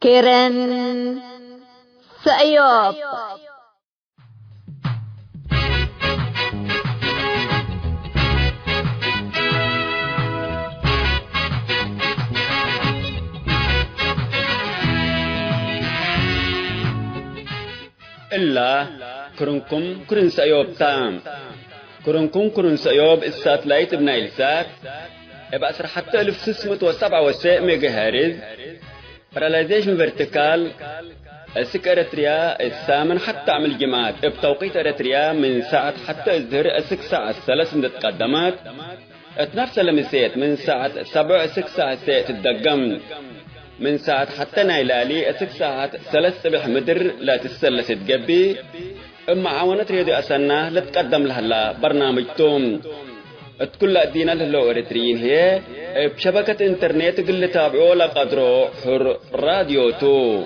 كيرن سأيوب. إلا كرنكم كرن سأيوب تام كرنكم كرن سأيوب الساتلايت بنا إلسات بأسر حتى 1607 ميجا هرتز براليزيشن فيرتيكال السك أريتريا الثامن حتى عمل جماعات بتوقيت أريتريا من ساعة حتى الظهر السك ساعة 3 تقدمت 12 لمسيت من ساعة 7 ساعة تدقم من ساعة حتى نايلالي 6 3 صبح مدر لا تسلس تقبي اما عاونة رياضي أسنة لتقدم لها برنامج توم تكل أدينا للو أريتريين هي بشبكة انترنت قل تابعوا لقدرو حر راديو تو.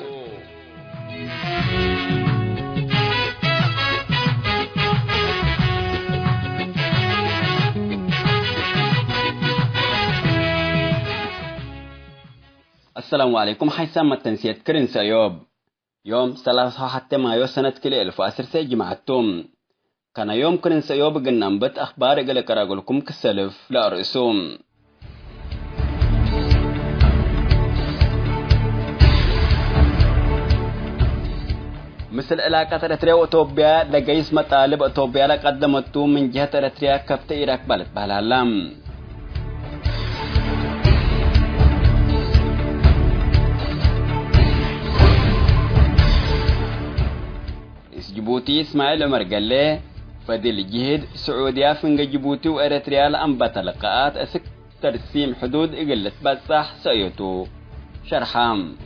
السلام عليكم. حيثما التنسية كرن سأيوب يوم 3 حتى مايو سنة كل 1010 جماعتهم كان يوم كرن سأيوب قننبت أخبار إقل كراغلكم كسلف لأرئسهم. مثل علاقة أريتريا وإثيوبيا لقيس مطالب إثيوبيا لقدمته من جهة أريتريا كفت إيراك بالت بالعالم. جيبوتي إسماعيل عمر قال له فدل جهد سعودية فنج جيبوتي وإريتريا لأنبت لقاءات أسك ترسيم حدود إقلت بصح سأيوتو شرحام.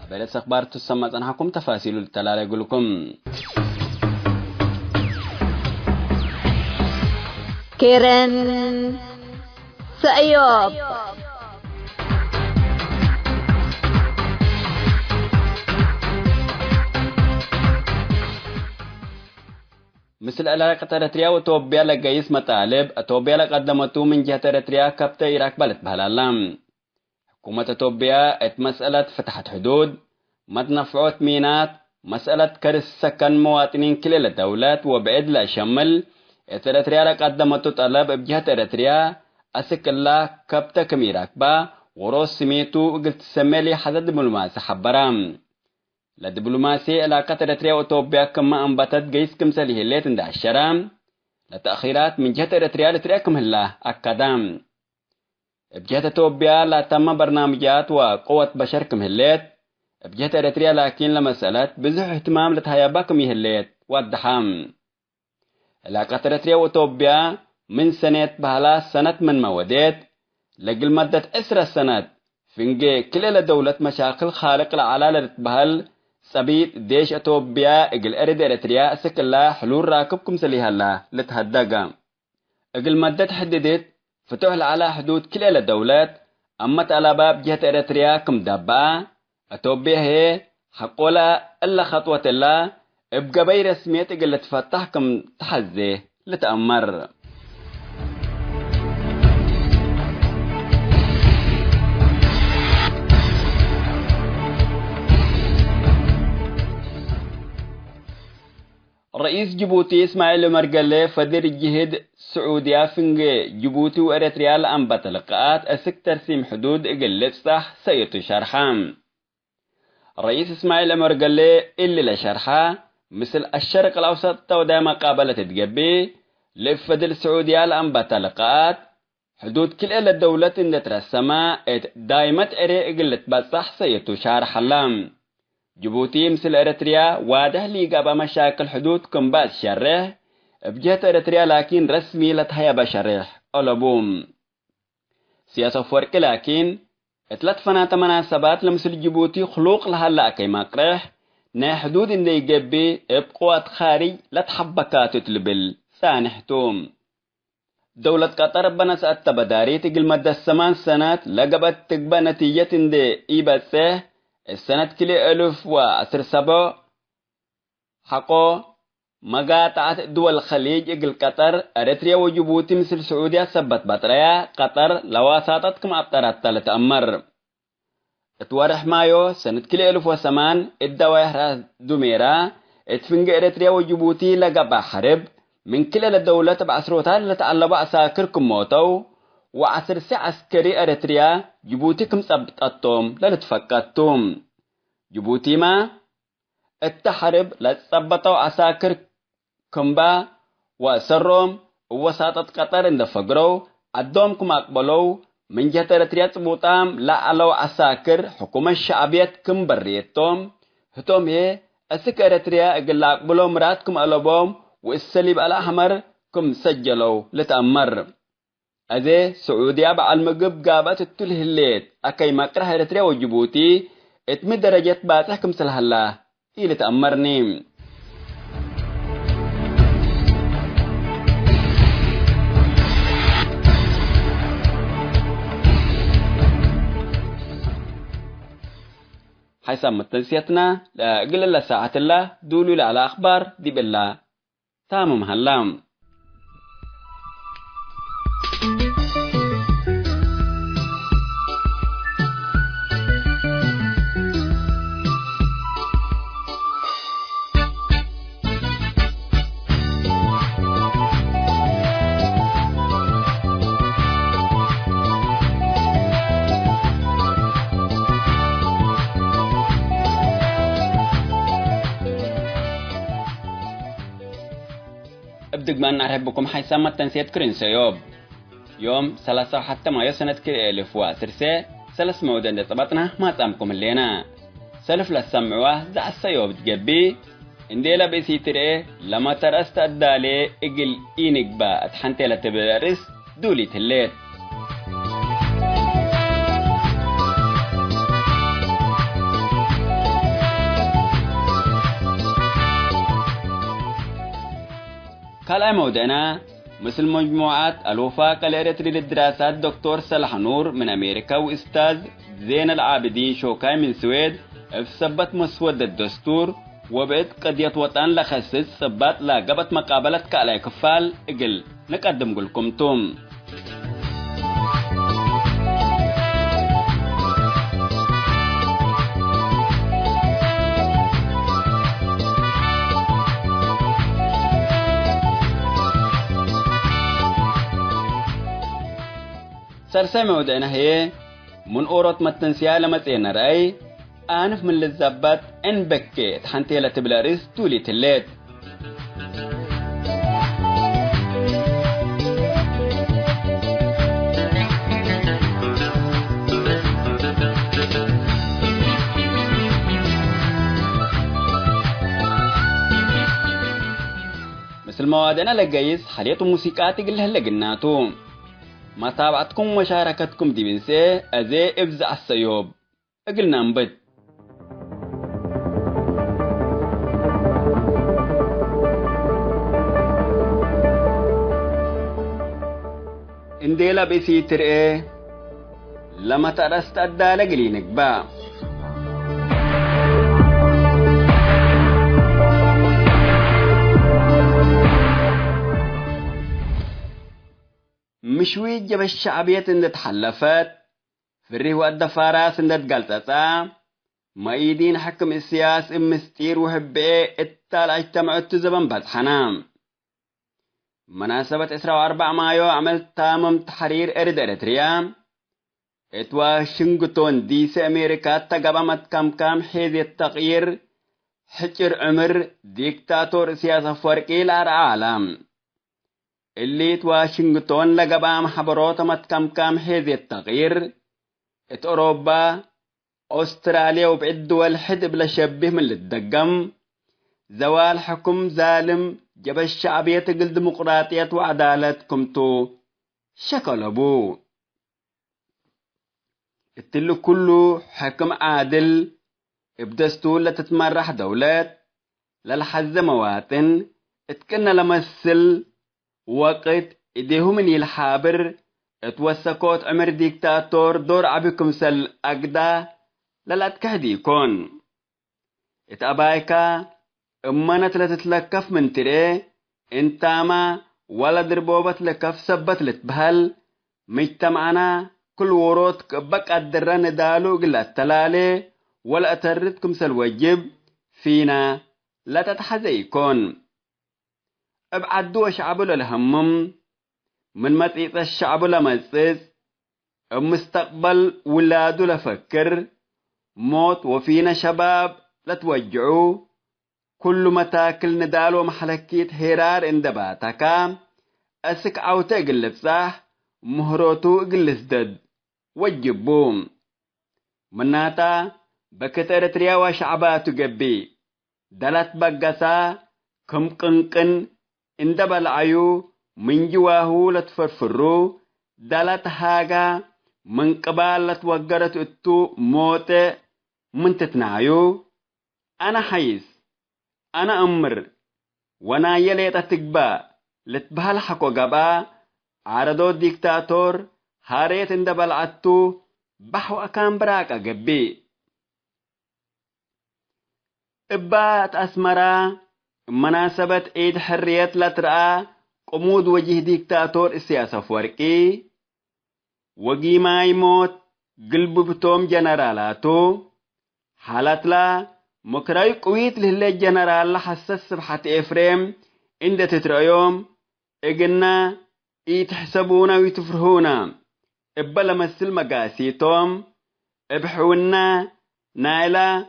أبرز أخبار تسمى عنكم تفاصيل التلالة يقولكم كيرن سأيوب. مثل علاقة أريتريا وإثيوبيا لقيس مطالب إثيوبيا لقدمته من جهة أريتريا كبت إيراك بالت بهالعالم. حكومة إثيوبيا مسألة فتحت حدود متنفعات مينات مسألة كرس سكن مواطنين كل الدولات وبعد لا شمل أريتريا لقدمته طلب بجهة أريتريا أسك الله كبتا كميراك با وروس سميتو قلت سميلي حدد دبلوماسي حبرام لدبلوماسي علاقة أريتريا وإثيوبيا كما أنبتت قيس كمسالي هليت اند الشرام لتأخيرات من جهة أريتريا لتريكم هلا أكدام بجهة إثيوبيا لا تم برنامجات وقوة بشر كم هليت بجهة أريتريا لكن لمسألة بزح اهتمام لتهياباكم يهليت والدحام. علاقة أريتريا وإثيوبيا من سنة بهلا سنة من مودات لقل مدة 10 سنة فنجي كل دولة مشاكل خالق العلالة بهل سبيت ديش إثيوبيا اقل أريد أريتريا أسك الله حلول راكبكم سليها الله لتهدقا اقل مدة حددت فتوح على حدود كل الدولات أما على باب جهة أريتريا كم دابا إثيوبيا هي حقولا إلا خطوة الله ابقى بي رسمية اللي تفتح كم تحزي لتأمر. رئيس جيبوتي إسماعيل عمر قال له فدير الجهد سعودية فنج جيبوتي وإريتريا لأنبت لقاءات أسك ترسيم حدود إقل صح سيطو شرحام. رئيس إسماعيل عمر قال له اللي لشرحه مثل الشرق الأوسط تودا مقابلة تقبي لفدل السعودية لأنبت لقاءات حدود كل الدولة إن ترسما دايمة إري إقلت بصح سيطو شارح اللام. جيبوتي مثل أريتريا واده ليقا بمشاكل حدود كمباز شرح بجهة أريتريا لكن رسمي لتهيا بشرح أولبوم سياسة فرق لكن اتلت فنات مناسبات لمثل جيبوتي خلوق لها لأكي مقرح نا حدود إن يقبي ابقوات خارج لتحبكات تلبل سانحتوم. دولة قطر بنس التبداري تقل مدى 8 سنوات لقبت تقبى نتيجة إن إيباسه السنة كلي 1017 حقو مقاطعة دول الخليج إقل قطر أريتريا وجيبوتي مثل سعودية سبت بطريا قطر لواسطتكم أبطرات ثلاثة أمر اتوارح مايو سنة كل 1008 الدوائر دميرة اتفنق إريتريا وجيبوتي لقبا حرب من كل الدولة بعسروتها لتعلبوا عساكركم موتو وعسر سي عسكري إريتريا جيبوتيكم صبتاتهم للتفكاتهم جيبوتي ما التحرب لتصبتوا عساكر كمبا وسرهم وساطت قطر اندفقروا عدومكم أقبلوا من جهة إريتريا تبوتام لعلو عساكر حكومة الشعبية كم بريتهم هتوم هي أسك إريتريا إقل أقبلوا مراتكم ألبوم والسليب الأحمر كم سجلوا لتأمر أذي سعودية بعالمقب قابت التله الليت أكي مقرح إريتريا وجيبوتي اتمي درجة باتحكم سلهالله إلي تأمرني حيث متنسيتنا قل الله ساعة الله دولوا على أخبار دي بالله تامم هلام ابدق ما نعرف بكم حيث تنسيت كرين سيوب يوم 3 حتى مايو سنة كري 1010 سلس مودن طبطنا ما تامكم اللينا سلف للسمعوه زع السيوب تجبي انديلا بيسي تري لما ترست الدالي اقل اينك با اتحنتي لتبرس دولي تليت قال مودنا مثل مجموعات الوفاق الإريتري للدراسات دكتور صالح نور من أمريكا وأستاذ زين العابدين شوكاي من السويد ثبت مسودة الدستور وبعد قضية وطن لخصص ثبت لقبت مقابلة كالاي كفال اقل نقدم لكم توم سرسي مودعنا هي من أورط متنسيا لمتين رأي آنف من للزبات إن بكيت حانتي لتبلاريس تولي تليت مثل موادنا لقايس حالية موسيقات قلها لقناتو متابعتكم ومشاركتكم دي بنسي أزي إبزع السيوب أقلنا نبت انديلا بيسيتر ايه لما ترست الدالة قلينك با مشوي جب الشعبية اندت تحلفت فريه والدفاراس اندت قلتتا ما يدين حكم السياس مستير وهبئ التال اجتمعت زبن بطحنام مناسبة 4 مايو عمل تامم تحرير إريتريا اتوا شنغتون ديس أمريكا تقبمت كام حيث التغيير حجر عمر ديكتاتور سياسة فرقي العالم اللي واشنطن لقبام حبروت متكم حيث التغيير ات أوروبا أستراليا وبعد دول حد بلا شبه من الدقم زوال حكم ظالم جب الشعبية تقل ديمقراطية وعدالة كمتو شكلبو التلو كله حكم عادل بدستور لتتمرح دولات للحز مواطن اتكنا لمثل وقت إديهم من الحابر اتوسكوت عمر ديكتاتور دور عبكم سل أقدا للاتكهديكون اتأبايكا امانت لتتلكف من تري انتاما ولا دربوبت لكف سبت لتبهل مجتمعنا كل وروت بق الدران دالو قل التلالي ولا أتردكم سالوجب فينا لا تتحزيكون ابعدوا شعبو للهمم من مطيط الشعب لمسس مستقبل ولادو لفكر موت وفينا شباب لا توجعوا كل متاكل ندالو محلكيت هيرار اندباتكا أسك عوتا قلب صح مهروتو قلسدد وجبوم مناتا بكتر تريا وشعباتو قبي دلت بقسا كم قنقن اندبال عيو من جواهو لتفرفرو دلت هاقا من قبال لتوقرت اتو موت من تتنعيو أنا حيث أنا أمر وانا يليت تقبا لتبهل حقو قبا عردو ديكتاتور هاريت اندبال عتو بحو أكام براك قبي إبات أسمرا مناسبة عيد حرية لترأى قمود وجه ديكتاتور السياسة فوركي وجي ما يموت قلب بتوم جنرالاتو حالت لا مكراي قويت لهلا جنرال حسس سبحة إفريم عند تترأيوم إجنا يتحسبونا ويتفرهونا إبلا مسل مقاسيتوم إبحونا نايلا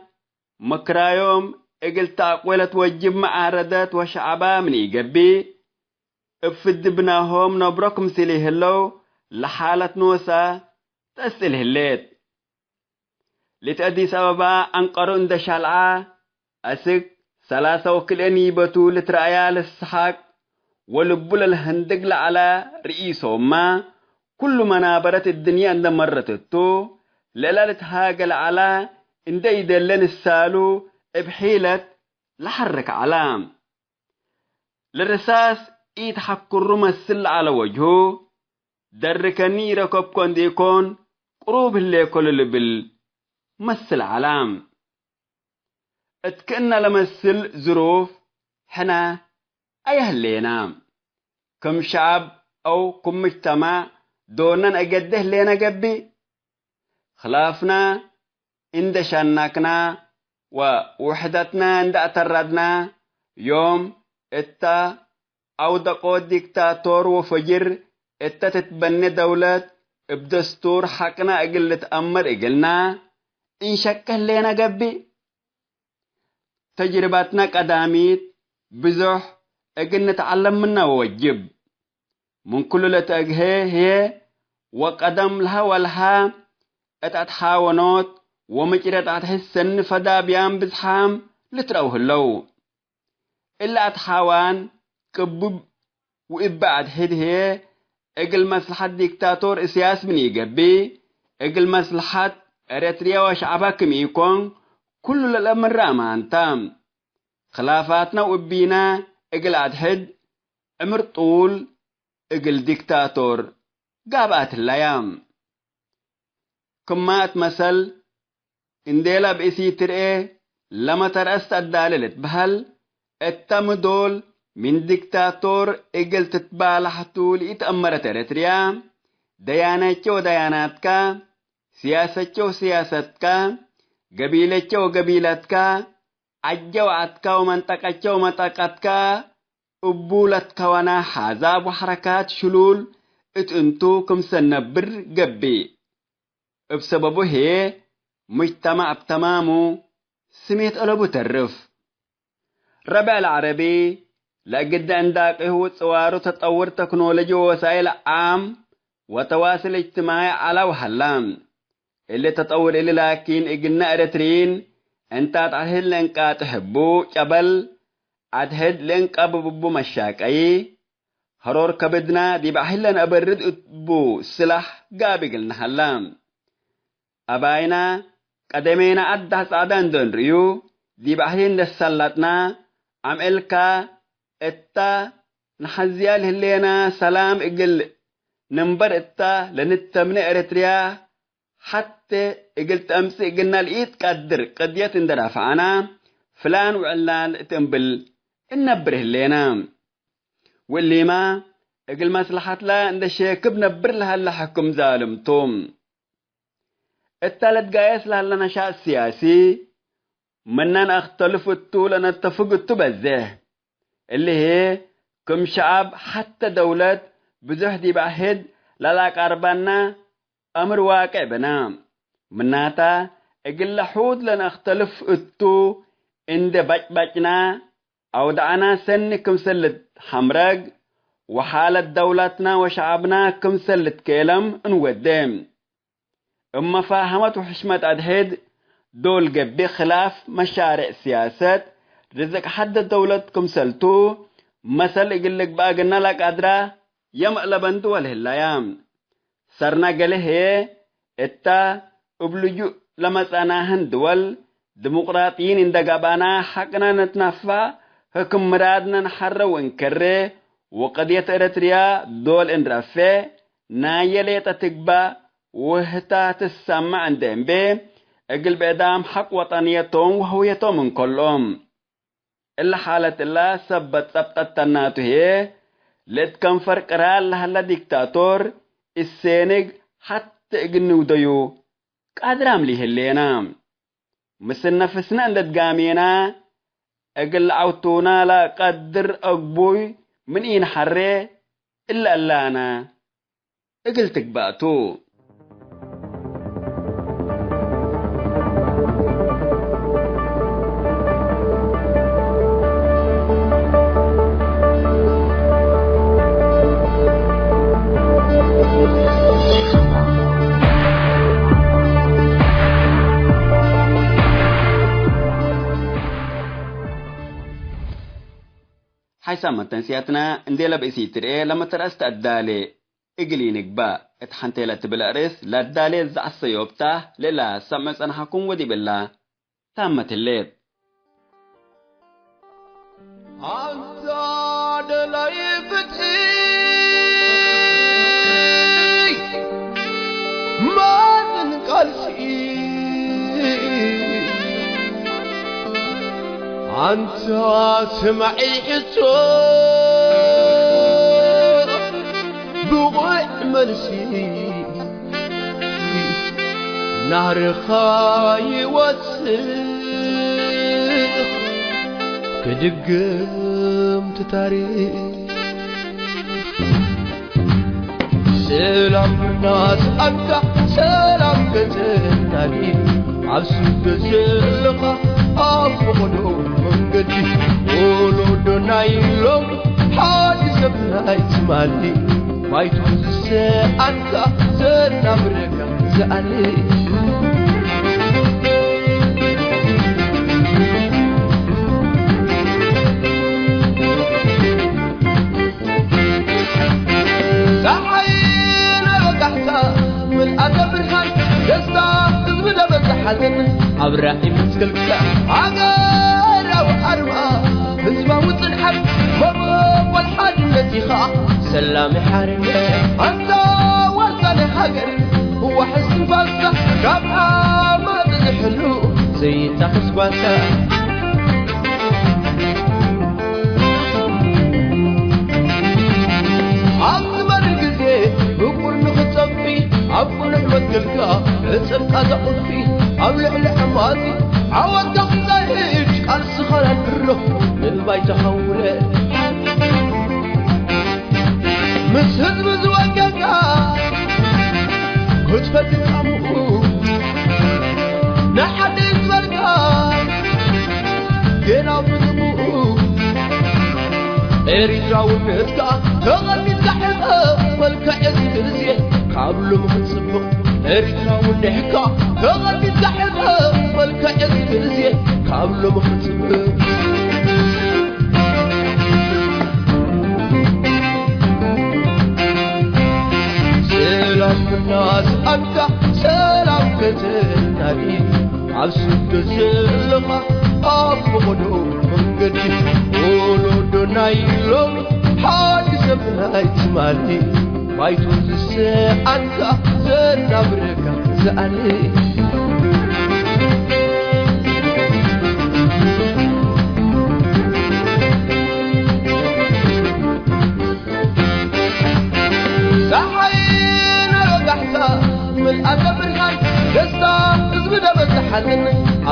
مكرايوم إجل تاقولة توجب معارضات وشعبا من إيقبي إفد بناهم نبركم سليه اللو لحالة نوسا تسله الليت لتأدي سببا أنقرون دشالعا أسك 3 وكلاني بطو لترأيا للسحاق ولبول الهندق على رئيسهم ما كل منابرة الدنيا عند مرتتو لألالة هاقل على إندا يدلن السالو بحيلة لحرك علام للرساس يتحق الرمسل على وجهه دركني ركب كون ديكون قروب اللي كل اللي بالمسل علام اتكنا لمسل ظروف حنا أيه اللي ينام كم شعب أو كم مجتمع دونا أجده لنا قبي خلافنا عند شنكنا ووحدتنا عند أتردنا يوم إتا أو دقو ديكتاتور وفجر إتا تتبني دولة بدستور حقنا أقل تأمر إقلنا إن شكه لنا قبي تجربتنا قداميت بزح أقل نتعلم منا ووجب من كل لتأجهي هي وقدم لها والها أتحاونوت ومجرد أتحسن فدا بيان بزحام لتروه اللو إلا أتحاوان كبب وإبعد هي أقل مصلحة ديكتاتور سياس من يقبي أقل مصلحة أريتريا وشعبكم يكون كل الأمر رامان تام خلافاتنا وإبينا أقل أدحد أمر طول أقل ديكتاتور قابات الأيام كما أتمثل إنديلا بإسي ترئي لما ترأست الدالة بهل التم دول من ديكتاتور إقل تتبالحتو لإتأمرت إريتريا دياناتك ودياناتك سياستك وسياستك قبيلتك وقبيلتك عجوعتك ومنطقتك ومنطقتك قبولتك وانا حزاب وحركات شلول اتنتو كم سنبر قبي بسببه هي مجتمع بتمامه سميت قلبو ترف ربع العربي لقد عندك هو تصوارو تطور تكنولوجيا ووسائل عام وتواصل اجتماعي على وحلام اللي تطور اللي لكن اقلنا ارترين انت تعهد لنك تحبو قبل عدهد لنك ابو مشاكي هرور كبدنا دي بحلن ابرد اتبو سلاح قابي قلنا حلام أباينا قدمينا أدها سعدان دون ريو دي بحلن لسلتنا عملكا اتا نحزيال هلينا سلام اقل نمبر اتا لنتمنى اريتريا حتى اقل تأمسي اقلنا الإيد قدر قدية اندرافعنا فلان وعلان تنبل النبره لنا واللي ما اقل مصلحة لا عند الشيك بنبر لها اللي حكم ظالمتم الثالث قايس لها النشاء السياسي مننا اختلف الطول انا اتفق التبزه اللي هي كم شعب حتى دولة بزهدي بعهد للاك أربانا أمر واقع بنا مناتا اقل لحود لنا اختلف التو اند بجنا او دعنا سن كم سلت حمرق وحالة دولتنا وشعبنا كم سلت كلام انودم اما فاهمت وحشمت ادهد دول قبي خلاف مشاريع سياسات رزق حد الدولة كم سلتو مثل يقلك باقنا لك أدرا يمقلبن دول هلايام سرنا قاله اتا ابلجو لمساناهن دول ديمقراطيين اندقابانا حقنا نتنفى حكم مرادنا نحر ونكره وقضية إريتريا دول اندرافة نايلة تكبا وهتا تسمع عندهم بي اقل بإدام حق وطنيتهم وهويتهم من كلهم إلا حالة الله سبت التناتو هي لتكن فرق رال لها ديكتاتور السينيق حتى اقنو ديو قادرام ليه اللينا مثل نفسنا عند قامينا اقل عوتونا لا قدر اقبوي من اين حري إلا ألانا اقل تكباتو حيسام تنسياتنا انديلا بإسي ترئي لما ترأست الدالي اقلي نقبا اتحنتيلا تبلارس لا الدالي زع السيوبتا للا سمس أنا حكم ودي بالله تامت الليل أنت دلائي فتحي ما تنقلسي أنت سمعي حسو بغير مرسي نهر خاي وسخ كدقم تتاريخ سلام الناس أنت سلام كتناني عبسك زلقة أفقدو من قدي ولو نايلوم حادث بناي تمالي ما يتوزس أنت سلام ركا زعلي أبراهيم مسكلك عقار أو أربعة بسمة وتنحب مبوب والحاج النتيخة سلامي حارمي أنت وطن حقر هو حسن فلسة كابها ما تزحلو زي تخسباتا أكبر القزي بقول نخطبي أبو نحمد تلقى اتصبقى تقضي أولع لحماتي عوض تخطيش قال سخر البره للبيت حوله مسهد بزوجك كنت فتت عمو نحد يتفرقا جينا بزمو إريد راول نتكا تغني تحبها ملكا يزيد قابلو مخصبه إريترا والنحكا تغني تحبها ملكا يزيد قابلو مخصبه سلام الناس أنت سلام كتناني عبسك زلقة أفقدو من قدي ولو نايلوم حادث بناي تمالي ما يتوزس أنت زنبرك زعلي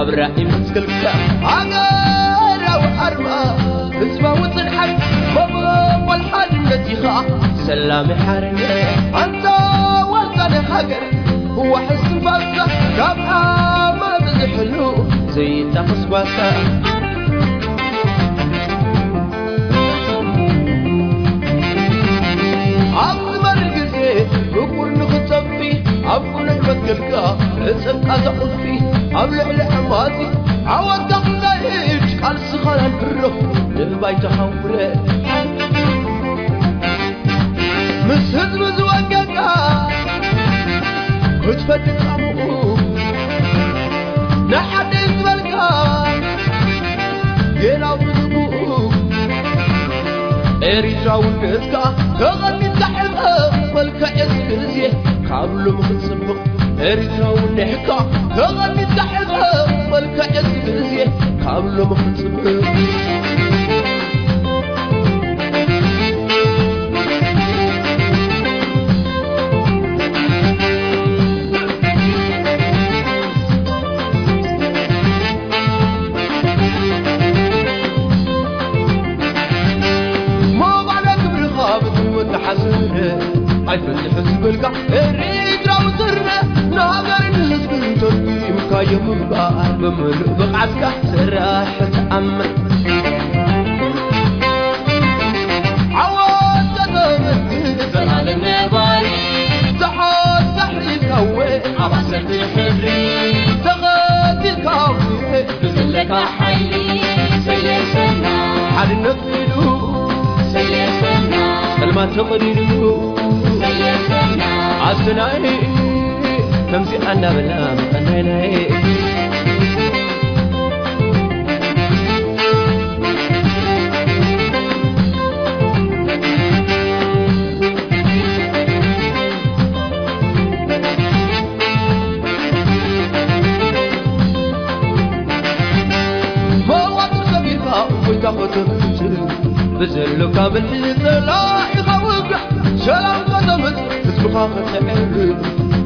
أبرأي مسكلك عقارة وحرمة اسمه وتنحك بابا والحال النتيخة سلامي حرمي أنت وطن حقر هو حس بطة كابها ما بزحلو زي تقص بطة عظمر القزي بقول نخطبي أبو نحمد قلقا اسم أزقل فيه أبلع لحماتي عوض دخليك قال سخال البرو للباي تحوله مسهد مزوققا وتفتت أمو نحد يزبلقا يلاو بزبو إريتراو النسكا تغني تحبها ملكا يسكرزيه قابلو مختصبق إريتراو النحكا تغني تحبها ملكا يسكرزيه قابلو مختصبق عجبت حزب القا الريد راوزرنا ناظر الحزب تربي مكايم مبقى بملء بقعتك سراح تأمن عواد تدمت زلال النباري تحاد تحري الكوي عباسة الحبري تغادي الكوي بزلك حيلي سيسنا حال النقلو سيسنا ما تقدروا عسناي تمسي أنا بلا مقنعي ما وقت سبيلها ويتاخد بزلك بالحيط لا يخوف سلام قدمت اسم خافت تعرف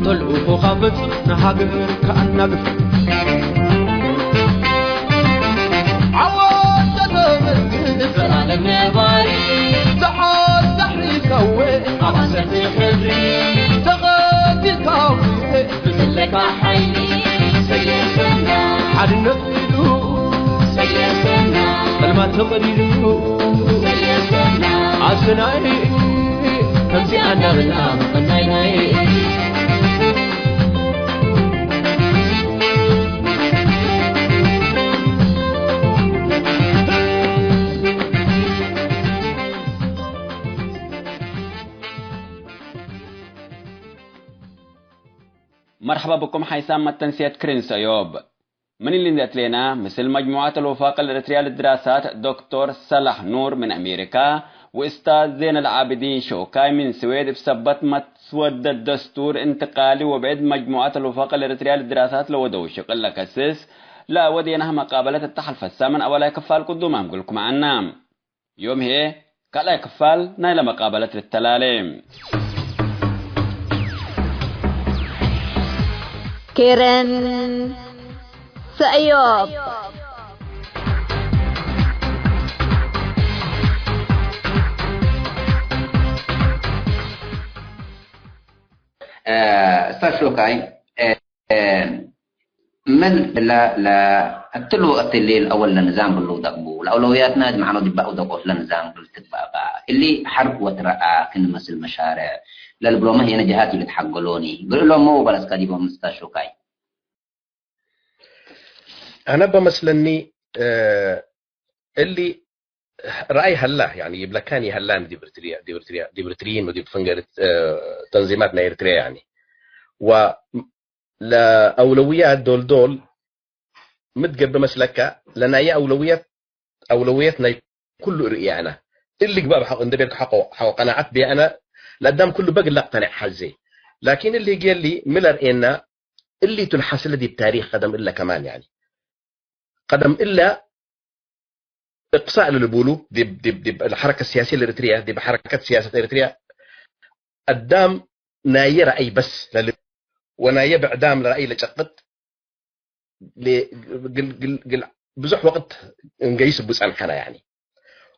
طلقوا خافت نحاقر كأنك عواد قدمت سلام النباري تحاد تحري كوي عباسة الخبري تغادي الكوي بزلك حيلي سيسنا حد النفيدو سيسنا فلما تقريدو عسناي تمسي أنا بالآم قناي مرحبا بكم حيسام التنسية كرينس أيوب. من اللي ندت لنا مثل مجموعة الوفاق الإريترية للدراسات دكتور صلاح نور من أمريكا وأستاذ زين العابدين شوكاي من السويد بسبب مسودة دستور انتقالي وبعد مجموعة الوفاق الإريترية للدراسات لودوش قل كسس لا ودينها مقابلة التحالف الثامن أولا يكفال قدوما نقول لكم عنا يوم هي كلا يكفال نايل مقابلة التلاليم كيرن سأيوب أستاذ شوكاي من لا التلو الليل أول لنظام باللو دقبو الأولوياتنا معنا دبقوا دقوف لنظام بالتبقى اللي حرب وترقى كن مثل مشارع للبلومة هي نجاهات اللي تحقلوني قلوا لهم مو بلس كديبهم أستاذ شوكاي أنا بمثلني اللي رأي هلا يعني يبلكاني هلا من ديبرتريين ودي بفنجر تنظيماتنا إريتريا يعني ولا أولويات دول متقبل مسلكة لنا هي أولوياتنا كله رئيانا اللي بقى بحق ندبي حق قناعات بي أنا لقدام كله بقى لا اقتنع حزي لكن اللي قال لي ميلر إن اللي تنحصل دي بتاريخ قدم إلا كمان يعني قدم إلا إقصاء اللي بيقولوا دي الحركة السياسية الإريترية دي بحركة سياسة إريتريا قدام نايرة أي بس ونايب إعدام لرأي لشقت بزح وقت نقيس بوسان حنا يعني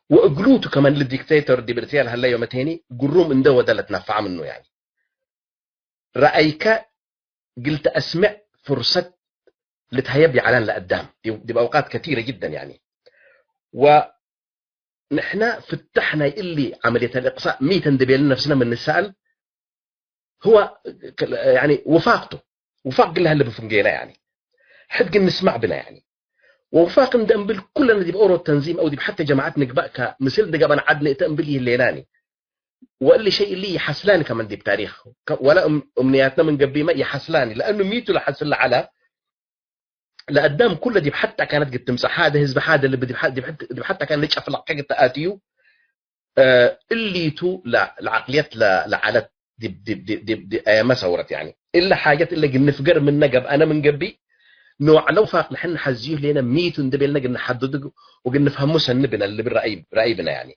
وقلوتو كمان للديكتاتور دي برتيال هلا يوم تاني قروم ان دو دلت نفع منه يعني رأيك قلت اسمع فرصة لتهيب علان لقدام دي بأوقات كثيرة جدا يعني ونحن فتحنا اللي عملية الإقصاء 100 دبيل نفسنا من السأل هو يعني وفاق لها اللي بفنجينا يعني حد نسمع بنا يعني ووفاق ندم بالكل دي بأورو التنظيم أو دي حتى جماعات نقبأ كمثل دي قبل عدنا تأم بلي الليلاني وقال شيء اللي يحسلاني كمان دي بتاريخ ولا أمنياتنا من قبل ما يحسلاني لأنه ميتو لحسل على لقدام كل دي حتى كانت قد تمسح هذا هزب هذا اللي بدي حتى كان ليش في الحقيقة تآتيو اللي تو العقليات لعلت دي ما صورت يعني إلا حاجات اللي قلنا نفقر من نقب أنا من قبي نوع لو فاق نحن حزيه لنا 100 دبلنا قلنا نحدد وقلنا نفهمه سنبنا اللي برأيبنا يعني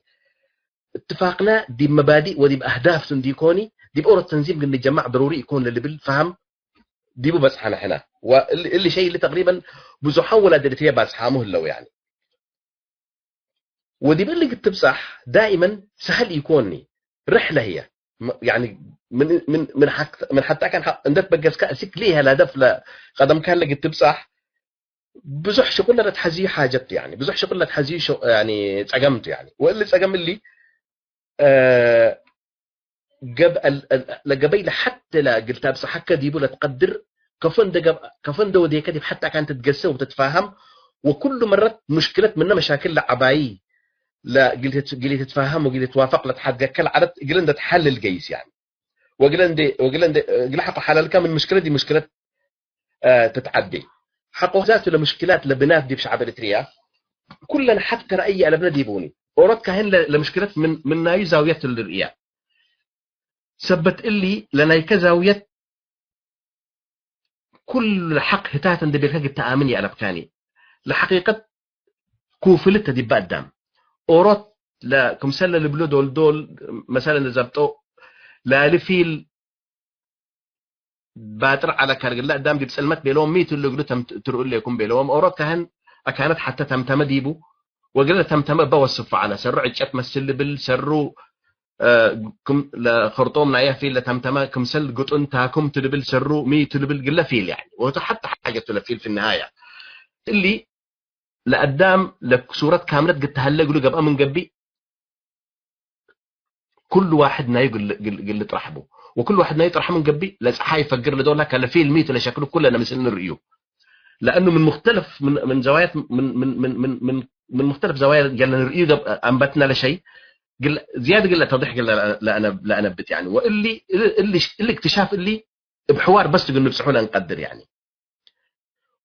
اتفاقنا دي مبادئ ودي بأهداف تنديكوني دي بأورة التنظيم قلنا الجماعة ضروري يكون اللي بالفهم دي بس حنا واللي شيء اللي تقريبا بزحول ادريتيه بس حامه لو يعني ودي باللي قلت بصح دائما سهل يكونني رحله هي يعني من حتى كان عندك بقى كاسك ليها الهدف لا قدم كان لقيت بصح بزح شغل تحزي حاجت يعني بزح شغل تحزي يعني تقمت يعني واللي تقم اللي قبل حتى لا قلت بصح حكا ديبو لا تقدر كفن دو دي كدب حتى كانت تتقسى وتتفاهم وكل مرة مشكلة منها مشاكل لعبايي لا قلت تتفاهم وقلت توافق لتحقق العدد قلنا تحل القيس يعني وقلنا حق حلال كان من المشكلة دي مشكلة تتعدي حقه ذاته لمشكلات لبنات دي بشعب الاتريا كلنا حتى رأيي على بنات يبوني ورد كهن لمشكلة من ناي زاوية الرئية سبت اللي لنا كزاوية كل حق هتاتا دي بيركاك التآمني على بكاني لحقيقة كوفلتها دي بقدام أورات لا كمسلة اللي دول مثلا نزبطو لا لفيل باتر على كارجل لا دام دي بسلمت بيلوم ميت اللي قلتهم تقول لي يكون بيلوم أورات كانت حتى تمتم ديبو وقلت تمتم بوصف على سر عجت مسل بال سرو كم لخرطوم نايا فيل لتمتما كمسل قلت انتاكم تلبل سرو مي تلبل قل فيل يعني وحتى حاجه تلفيل في النهايه اللي لقدام لك صوره كاميرا قلت هلا يقولوا قبل من قبي كل واحد ناي قل ترحبوا وكل واحد ناي يطرح من قبي لا حيفكر لدول كان فيل ميت ولا شكله كلنا مثل الريو لانه من مختلف من زوايا من مختلف زوايا قالنا الريو انبتنا لشيء زياده قال توضيح قال لا انا بت يعني واللي اكتشاف اللي بحوار بس تقول نفسحوا لنا نقدر يعني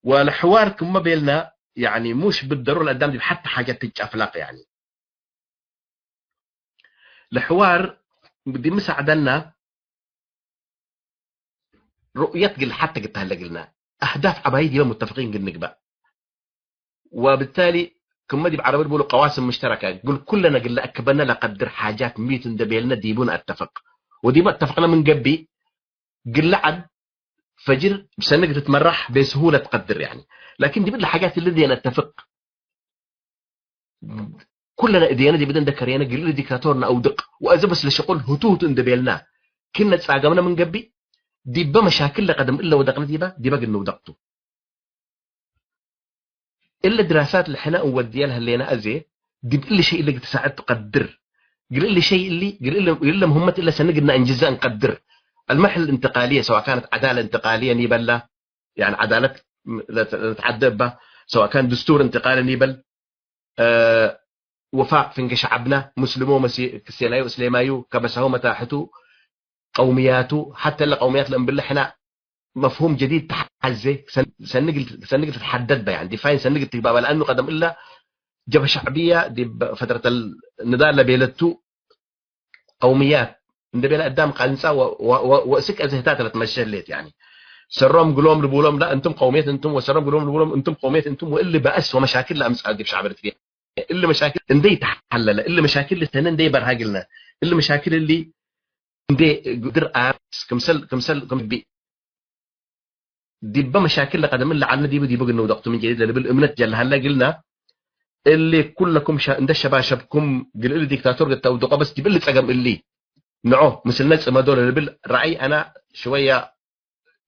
والحوار كما بيلنا يعني مش بالضروره قدام دي حتى حاجات تجي افلاق يعني الحوار بدي مساعدنا رؤيه قل حتى قلت هلا قلنا اهداف عبايدي متفقين قل نقبا وبالتالي كما دي بعربي بيقولوا قواسم مشتركه قل كلنا قل اكبرنا لقدر حاجات 100 دبيلنا ديبون اتفق ودي ما اتفقنا من قبي قل عد فجر بسنه تتمرح بسهوله تقدر يعني لكن دي بالحاجات اللي دي نتفق كلنا ديانا دي بدنا ذكرينا قل ديكاتورنا او دق واذا بس لشغل هتوت دبيلنا كنا تساقمنا من قبي دي بمشاكل لقدم الا ودقنا دي بقى انه دقته الا دراسات اللي احنا نوديها لنا ازي دي كل شيء اللي تساعد تقدر قل لي شيء اللي قل لي مهمه الا سنقدنا انجزاء نقدر المرحله الانتقاليه سواء كانت عداله انتقاليه نيبل يعني عداله نتعدى بها سواء كان دستور انتقالي نيبل وفاق فين شعبنا مسلمو مسيحيو اسلاميو كبسهو متاحتو قومياته حتى القوميات اللي بالله احنا مفهوم جديد تحزي سنقل تتحدد بها يعني دي فاين سنقل تبقى لانه قدم الا جبهه شعبيه دي فتره النضال اللي بيلتو قوميات اللي بيلا قدام قانسا وسك ازهتات تمشي ليت يعني سرهم قولهم لبولهم لا انتم قوميات انتم وسرهم قولهم لبولهم انتم قوميات انتم واللي بأس ومشاكل امس دي بشعب الاتريا اللي مشاكل اندي تحلل اللي مشاكل الثانين دي برهاجلنا اللي مشاكل اللي اندي قدر كمسل بي ديبا مشاكل لقدم اللي عنا ديبا قلنا ودقتوا من جديد اللي بالامنت جل هلا قلنا اللي كلكم عند شبابكم قل لي ديكتاتور قلت ودقه بس جيب لي تقم اللي نعو مثل ناس ما دول اللي بالرعي انا شويه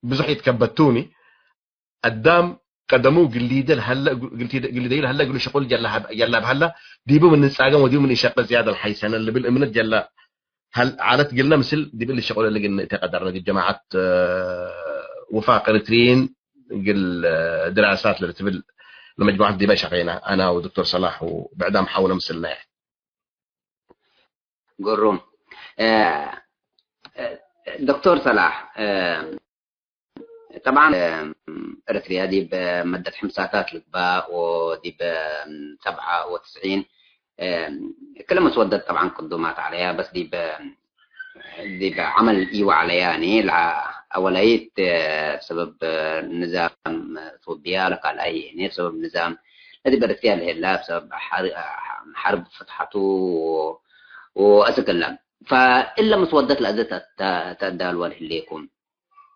بزح يتكبتوني قدام قدمو قليدل هلا قلت قليدل هلا قالوا شغل جل بهلا ديبو من نساقم وديبو من يشق زياده الحيسنه اللي بالامنت جل هل عادت قلنا مثل ديبو اللي شغل اللي قلنا تقدرنا دي جماعه وفاق اريتريين قل دراسات اللي تبل لمجموعه ديبا شقينا انا ودكتور صلاح وبعدها محاوله مثلنا قروم دكتور صلاح طبعا اريتريا دي بمدة حمساتات القباء ودي ب 97 كلها مسودة طبعا قدومات عليها بس دي بعمل ايوه علياني اوليت سبب نظام صوبيا لقال اي يعني سبب نظام هذه بريتريا اللي هي بسبب حرب فتحته وأتكلم فإلا مسودة الأزمة تأدى الوالي ليكم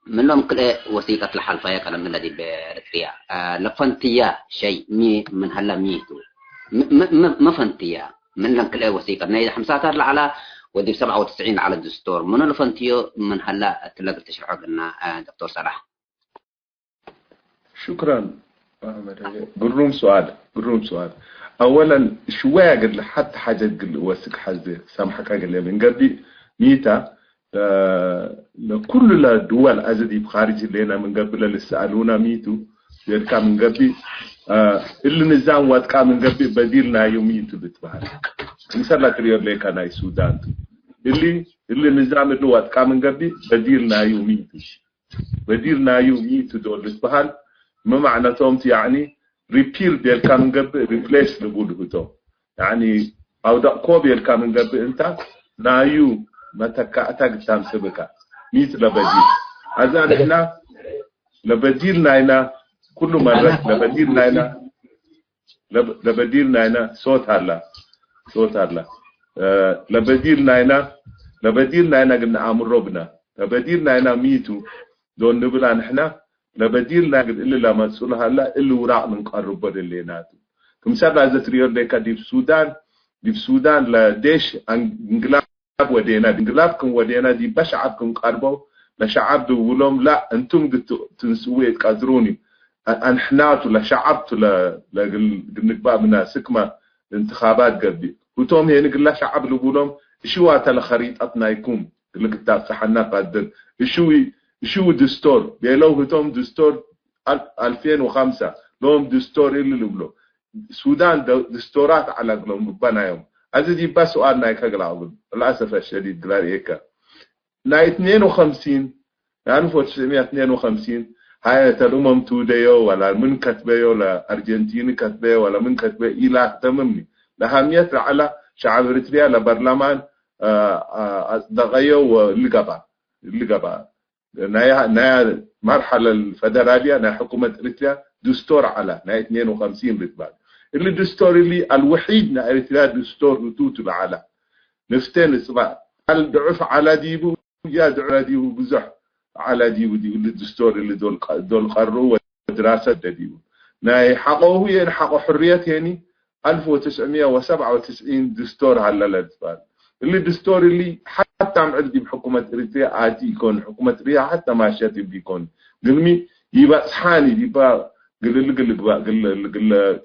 منهم كل وثيقة الحلفية كلام الذي بإريتريا لفنتيا شيء من هلا ميتو ما فنتيا من لهم كل وثيقة نيجي 15 على ودي 97 على الدستور من لفنتيو من هلا تلاقي تشرح لنا دكتور صلاح. شكرا. قرروم سؤال اولا شويه قال حتى حاجه قال وسك حاجه سامحك قال من قبل ميتا لكل الدول ازدي بخارج لنا من قبل اللي سالونا ميتو يركا من قبل اللي نظام واتكا من قبل بديلنا يوميتو بتبعد مثلا تريور لك انا السودان اللي نظام اللي واتكا من قبل بديلنا يوميتو دول بتبعد ما معناتهم يعني ريبير ديال كان قبل ريبليس نقول هتو يعني او دا كوبي الكان قبل انت نايو متى كاتك تام سبكا ميت لبديل هذا احنا لبديل ناينا كل مره لبديل ناينا صوت هلا لبديل ناينا قلنا امر ربنا لبديل ناينا ميتو دون نبلا احنا لبديل ناقد إلا لما تسول هلا إلا وراء من قرب بدل ليناتو كمثال هذا تريور لك دي في السودان لديش انقلاب ودينا انقلابكم ودينا دي بشعبكم قربوا لشعب دولهم لا انتم تنسوي تقدروني انحناتوا لشعبتوا لنقبا منا سكمة انتخابات قبل وتوم هي نقول شعب لقولهم شو لخريطتنا يكون اللي كتاب صحنا قدر شو دستور بيلو هتوم دستور 2005 لهم دستور اللي لبلو السودان دستورات على قلهم بنا يوم دي بس سؤال نايك قلعهم للأسف الشديد قلال إيكا نا 52 يعني 1952 هاي الأمم توديو ولا من كتبيو ولا أرجنتين كتبيو ولا من كتبيو إلى تمامي لهمية على شعب إريتريا لبرلمان أصدقائيو واللي قبا نايا مرحلة الفدرالية نايا حكومة إريتريا دستور على نايا 52 رتبان اللي دستور اللي الوحيد نايا إريتريا دستور رتوت على نفتين سبا الضعف على ديبو يا على ديبو بزح على ديبو دي الدستور اللي دول قرروا ودراسة ديبو نايا حقوه ينحقوا حرية يعني 1997 دستور على الأدفال اللي دستور اللي حتى عندي بحكومة إريتريا آتي يكون حكومة إريتريا حتى ما شاتي بيكون قلني يبقى صحاني يبقى قل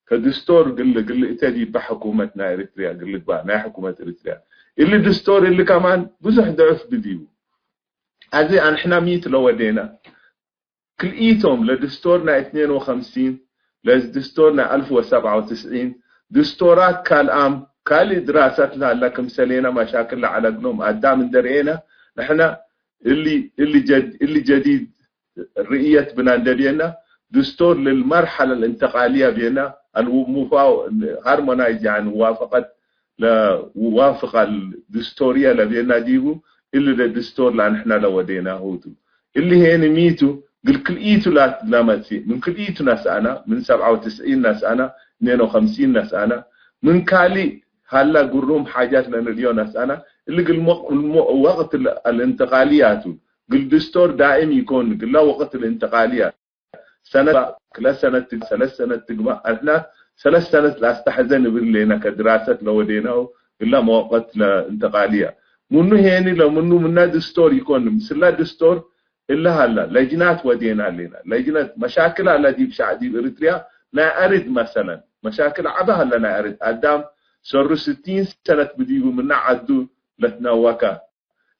كدستور قل إتادي بحكومتنا إريتريا قل بقى نا حكومة إريتريا اللي دستور اللي كمان بزح ضعف بديو هذه احنا 100 لو ودينا كل ايتهم لدستورنا 52 لدستورنا 1097 دستورات كالام كالي دراسات لها كم سلينا مشاكل على قلوم قدام درينا نحن اللي جديد الرئية بنا دستور للمرحلة الانتقالية بينا هارمونايز يعني موافقة الدستورية لبينا ديبو اللي الدستور اللي نحن لو ودينا هوتو اللي هي نميتو قل كل ايتو لا ماتي من كل ايتو ناس انا من 97 ناس انا 52 ناس انا من كالي هلا قروم حاجات لنا اليوم ناس انا اللي قل وقت الانتقاليات قل دستور دائم يكون قل لا وقت الانتقالية سنة كل سنة 3 سنة تقبع احنا 3 سنة لا استحزن باللينا كدراسة لو ديناه قل مؤقت لانتقالية منو هيني لو منو منا دستور يكون مثل دستور إلا هلا لجنات ودينا لنا لجنات مشاكل على دي بشعدي إريتريا لا أرد مثلا مشاكل عبها هلا لا أرد قدام صار 60 سنة بديو منا عدو لتناوكا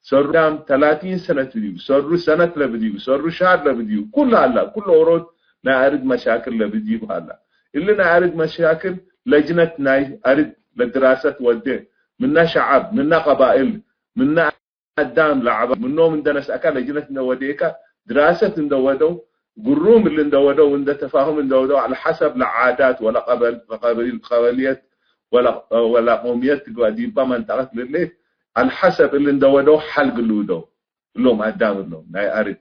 صار دام 30 سنة بديو صار سنة لبديو صار شهر لبديو كل هلا كل أورود لا أرد مشاكل لبديو هلا اللي نا أرد مشاكل لجنة ناي أرد لدراسة ودي منا شعب منا قبائل منا قدام لعب منهم عندنا سأكل لجنة نوديكا دراسة ندودو قروم اللي ندودو وند تفاهم ندودو على حسب العادات ولا قبليات ولا قوميات قاعدين بمنطقة للي على حسب اللي ندودو حل قلودو لهم قدام لهم ناي أرد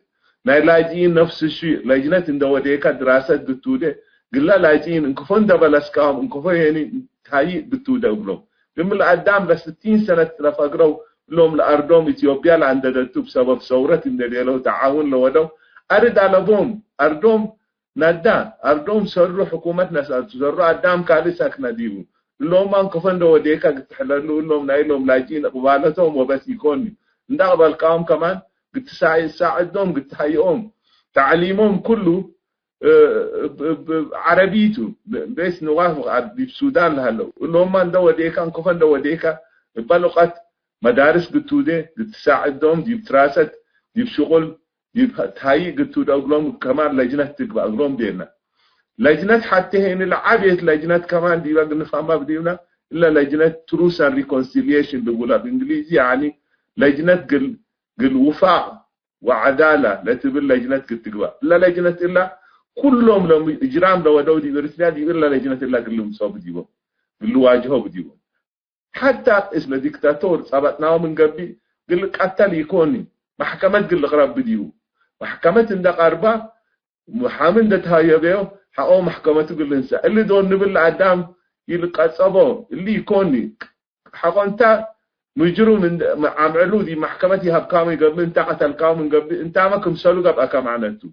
ناي لاجين نفس الشيء لجنة ندوديكا دراسة دتودة قلنا لاجين انكفون دبلسكام انكفون يعني هاي دتودة لهم قبل قدام ل 60 سنة لفقروا لهم الأردوم إثيوبيا لعنددتو بسبب ثورة النريلو تعاون لودو أرد على بوم أردوم ندا أردوم سروا حكومتنا سروا قدام كالي ساكنا ديبو لهم ما انكفن دو وديكا تحللوا لهم نايلهم لاجين قبالتهم وبس يكوني ندقبل القوم كمان قلت ساعدهم قلت حيهم تعليمهم كله عربيته بس نوافق بالسودان هلا لهم ما دو وديكا انكفن دو وديكا بلقت مدارس قتودة تساعدهم دي بتراست دي بشغل دي بتهاي قتودة أقولهم كمان لجنة تقبل أقولهم دينا لجنة حتى هنا العابية لجنة كمان دي بقى نفهمها بدينا إلا لجنة truth and reconciliation بقولها بالإنجليزي يعني لجنة قل وفاء وعدالة لا تبل لجنة تقبل لا لجنة إلا كلهم لهم إجرام لو دودي برسلة دي إلا لجنة إلا كلهم صوب ديبهم اللي واجهوا بديبهم حتى اسم ديكتاتور صابتناه من قبل قل قتل يكوني محكمة قل غرب بديو محكمة عند قربة محامن دتها يبيو حقو محكمة قل انسى اللي دون نبل عدام يلقى صبو اللي يكوني حقو انت مجرو من عملو دي محكمتي هبكامي قبل انت قتل كام من قبل انت ما كمسلو قبل كم عنتو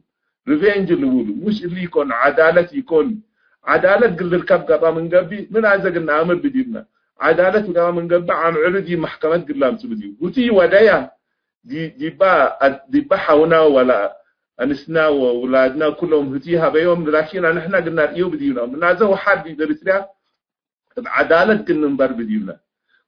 ريفينج اللي بقولوا مش اللي يكون عدالة يكون عدالة قل الكب قبل من قبل من عايزك نعمل بدينا عدالة وده من قبل عن عرضي محكمة قلام سبديو وتي ودايا دي با حونا ولا أنسنا وولادنا كلهم هتيها بيوم لكن احنا قلنا رأيو بديونا من هذا هو حد يدرسنا بعدالة كنا نبر بديونا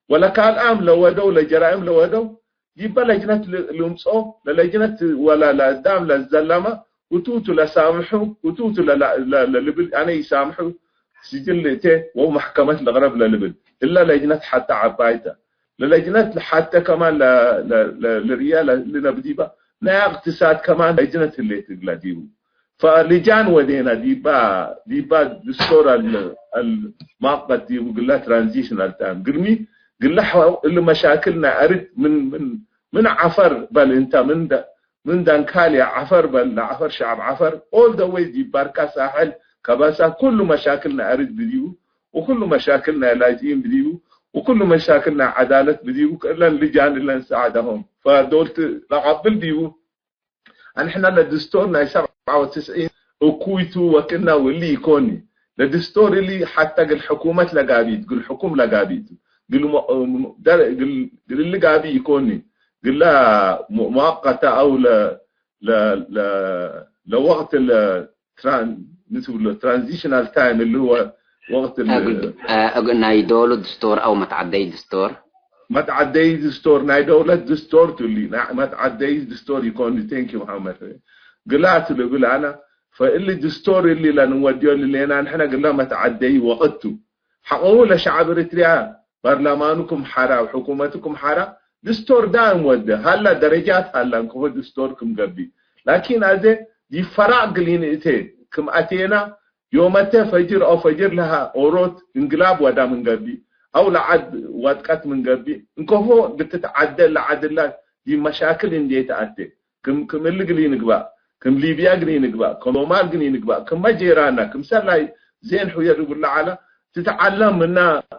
ولا كان أم لو ودو لجرائم لو ودو جيبا لجنة لمسو للجنة ولا لدام للزلمة وتوتو لسامحو وتوتو للبل أنا يسامحو سجلته ومحكمة الغرب للبل إلا لجنة حتى عبايته للجنة حتى كمان للريال اللي بديبا لا اقتصاد كمان لجنة اللي تقلا ديبو فلجان ودينا ديبا دستور المعقد ديبو قلنا ترانزيشنال تايم قرمي قلنا اللي مشاكلنا أرد من عفر بل انت من دانكالي عفر بل عفر شعب عفر all the way دي باركا ساحل كباسا كل مشاكلنا أرد بديبو وكل مشاكلنا لاجئين بديو وكل مشاكلنا عدالة بديو إلا اللجان اللي نساعدهم فدولت لقبل ديو احنا لدستورنا 97 وكويتو وكنا واللي يكوني لدستور اللي حتى الحكومة لقابيت قل حكوم لقابيت قل اللي قابي يكوني قل لا مؤقتة أو لوقت الترانزيشنال تايم اللي هو وقت نايدول دستور او ما تعدي دستور ما تعدي دستور نايدول دستور تولي ما تعدي دستور يكون ثانك يو محمد قلت له قل انا فاللي الدستور اللي لنوديه اللي احنا قلنا ما تعدي وقته حقوق لشعب اريتريا برلمانكم حرا وحكومتكم حرا دستور دائم وده هلا درجات هلا نكون دستوركم قبل لكن هذا دي فرق قليل كم اتينا يومته فجر أو فجر لها أوروت انقلاب ودا من قبل أو لعد واتقت من قبل إنكو بتتعدل لعدل دي مشاكل إن دي تعدل كم اللي قلين قبا كم ليبيا قلين قبا كم رومال قلين قبا كم ما جيرانا كم سلاي زين حوير يقول على تتعلم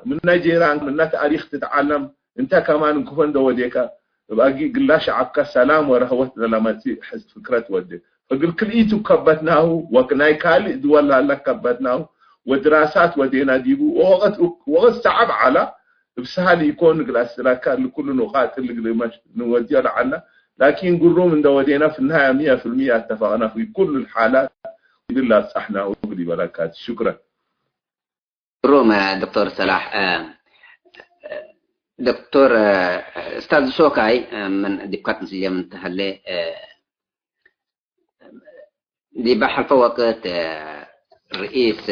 منا جيران منا تاريخ تتعلم أنت كمان إنكو فندو وديكا باقي قلاش عكا سلام ورهوت لما تي حس فكرة ودي فقل كليتو كبتناه وكناي كالي دولا لك كبتناه ودراسات ودينا ديبو وغت صعب على بسهل يكون قلاس راكا لكل نقاط اللي مش نودي عنا لكن قروا من دودينا في النهاية 100% اتفقنا في كل الحالات بالله صحنا وقدي بركات شكرا روما دكتور صلاح دكتور استاذ شوكاي من دكات نسيجة من تهلي دي بحر فوقت رئيس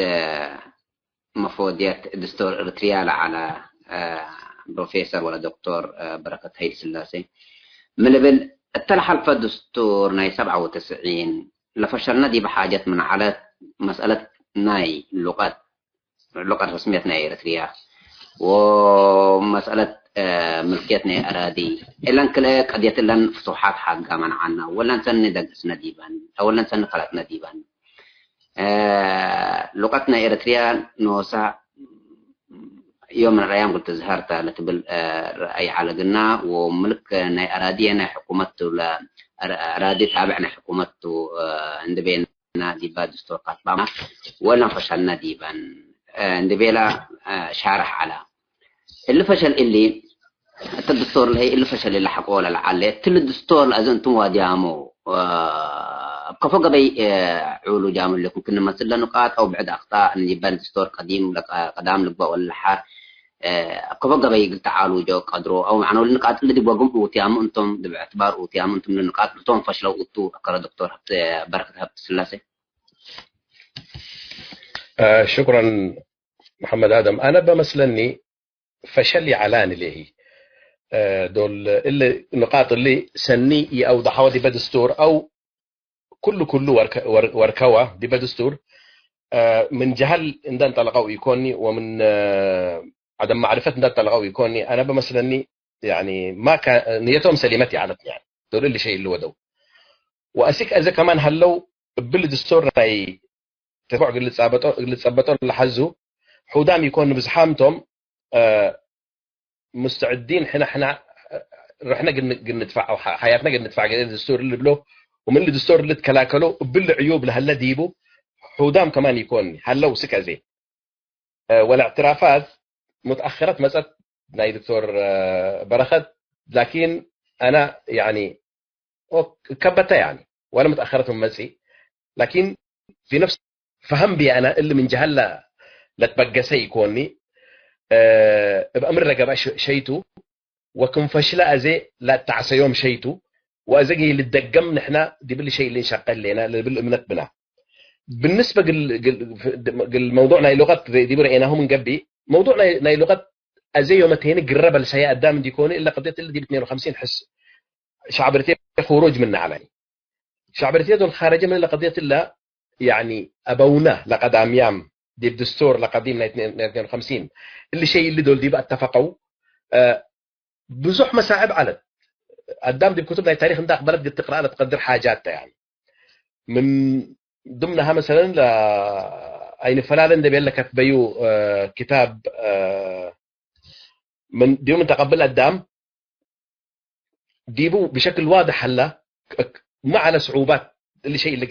مفوضيات دستور ارتريال على بروفيسور ولا دكتور بركة هيل سلاسي من قبل التلحل في الدستور ناي 97 لفشلنا دي بحاجة من على مسألة ناي اللغة الرسمية ناي ارتريا ومسألة ملكيتنا أراضي إلا كلاك قضية لن فتوحات حقا منعنا ولا نسن دقس نديبا أو لا نسن خلق نديبا لغتنا إريتريا نوسع يوم من الأيام قلت زهرت لتبل رأي على قلنا وملك ناي أراضينا حكومته أراضي تابعنا حكومته عند بيننا ديبا دستور قطبا ولا فشلنا ديبا عند بيلا شارح على اللي فشل اللي الدستور اللي فشل اللي حقوه للعلي تل الدستور لازم تواديامو كفوق بي عولو جامو لكم كنا مثل نقاط او بعد اخطاء ان يبان دستور قديم قدام لقبا ولا حار كفوق بي قلت تعالوا جو قدروا او معنى النقاط اللي دبوا قم اوتيامو انتم باعتبار اوتيامو انتم النقاط بتوم فشلوا اوتو اقرا دكتور بركة هبت السلاسي. شكرا محمد آدم. أنا بمثلني فشلي علاني ليه دول اللي نقاط اللي سني أو ضحوا دي بدستور أو كل وركوة دي بدستور من جهل إن طلقوا يكوني ومن عدم معرفة إن طلقوا يكوني. أنا بمثلني يعني ما كان نيتهم سليمتي عادت يعني دول اللي شيء اللي ودوا وأسيك إذا كمان هلو بالدستور راي تبع اللي تصبتوا اللي حزوا حودام يكون بزحامتهم مستعدين احنا رحنا ندفع حياتنا ندفع الدستور اللي بلو ومن الدستور اللي تكلاكلوا بالعيوب لهلا ديبوا حودام كمان يكون هلو سكه زي والاعترافات متاخرت مسألة ناي دكتور بركت لكن انا يعني كبتها يعني وانا متاخرتهم مسي لكن في نفس فهم بي انا اللي من جهل لا تبقى سيكوني بأمر رقبة شيتو وكن فشلة أزي لا تعسى يوم شيتو وأزي اللي تدقم نحنا دي باللي شيء اللي نشقل لنا اللي بالأمنات بنا بالنسبة للموضوع ناي لغة دي برأيناه من قبل موضوع ناي لغة أزي يوم تهين قرب السياء قدام ديكوني إلا قضية اللي دي ب 52 حس شعبرتين خروج مننا علي شعبرتين دول خارجة من قضية الله يعني أبونا لقدام يام دي الدستور لقديم 52 اللي شيء اللي دول دي بقى اتفقوا بزح مساعب على قدام دي بكتبنا التاريخ انت بلد تقرا لها تقدر حاجاتها يعني من ضمنها مثلا ل اين فلان ده بيقول لك بيو كتاب من ديوم تقبل قدام ديبو بشكل واضح هلا مع صعوبات اللي شيء اللي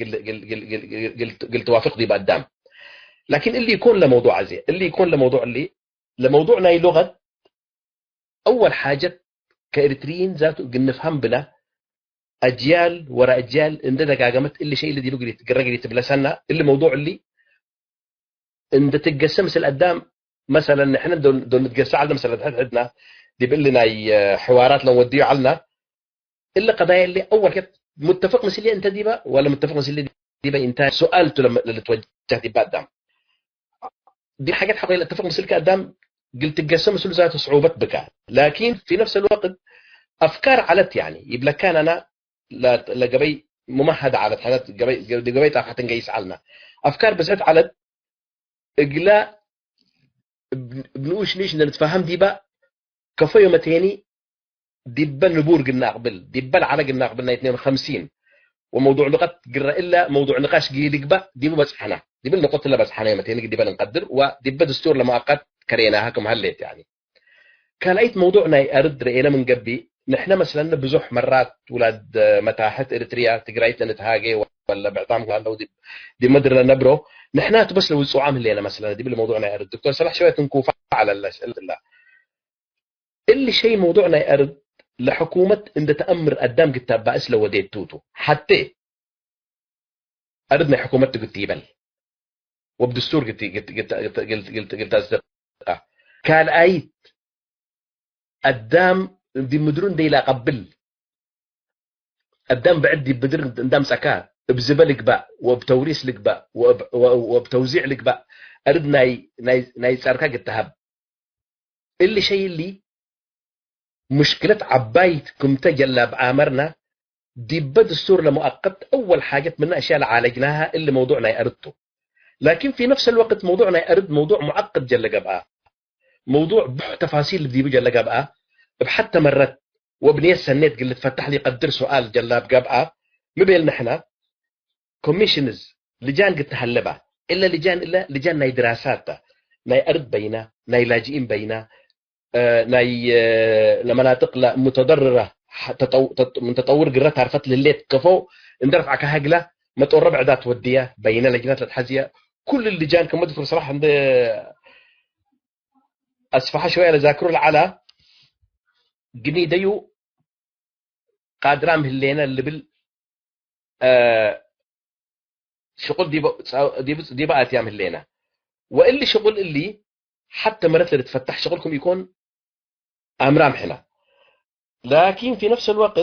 قلت توافق دي قدام لكن اللي يكون لموضوع زي اللي يكون لموضوع اللي لموضوعنا هي لغة أول حاجة كإريتريين ذاته نفهم بنا أجيال وراء أجيال عندنا قاقمت اللي شيء اللي دي لقري تقرقري تبلسنا اللي موضوع اللي عند تقسم مثل قدام مثلا نحن دول نتقسم على مثلا عندنا دي بيقول لنا حوارات لو وديوا علنا إلا قضايا اللي أول كده متفق مثل أنت دي بقى ولا متفق مثل دي بقى أنت سؤالته لما توجهت قدام دي حاجات حقيقية اتفق مثل قدام قلت تقسم مثل ذات صعوبة بكاء لكن في نفس الوقت أفكار علت يعني يبقى كان أنا لقبي ممهد على حالات قبي تاخذ نقيس علنا أفكار بزعت علت إقلاء بنوش ليش نتفهم دي بقى كفاية متيني ديبا نبور قلنا قبل ديبا العرق قلنا قبلنا 52 وموضوع لغة قرر إلا موضوع نقاش قيلك بقى ديبا بس حنا ديبا النقطة اللي بس حنا متيني ديبا نقدر وديبا دستور لما أقد كريناها كم هليت يعني كان أي موضوعنا أرد رأينا من قبل نحن مثلا بزح مرات ولاد متاحت اريتريا تجريت نتهاجي ولا بعطام قالوا دي مدر لنبرو نحن بس لو عام اللي انا مثلا دي بالموضوعنا يا الدكتور صلاح شويه نكوفا على الاسئله اللي شيء موضوعنا يا ارد لحكومه ان تامر قدام كتاب بأس لو وديت توتو حتى اردنا حكومه تقتيبل وبدستور قلت اصدقاء قال ايت قدام دي مدرون دي لا قبل قدام بعدي بدر قدام سكا بزبلك بقى وبتوريس لك بقى وبتوزيع لك بقى ارد ناي ساركا التهب اللي شيء اللي مشكله عبايتكم تجلى بامرنا دي بدستور لمؤقت اول حاجه من الاشياء اللي عالجناها اللي موضوعنا يردته لكن في نفس الوقت موضوعنا يرد موضوع معقد جل بقى موضوع تفاصيل بدي بجل بقى بحتى مرت وبنيه سنيت قلت فتح لي قدر سؤال جلاب قبقى مبين نحن كوميشنز لجان قلت هلبا الا لجان ناي دراسات ناي ارض بينا ناي لاجئين بينا ناي لمناطق متضرره من تطور قرات عرفت لليت كفو اندرفع كهجله ما تقول ربع ذات وديه بينا لجنات الحزيه كل اللجان كما اذكر صراحه عند اسفح شويه لذاكروا العلا جني ديو قادرام هلينا اللي بال شغل دي بقى ايام هلينا واللي شغل اللي حتى مرات اللي تفتح شغلكم يكون امرام حنا لكن في نفس الوقت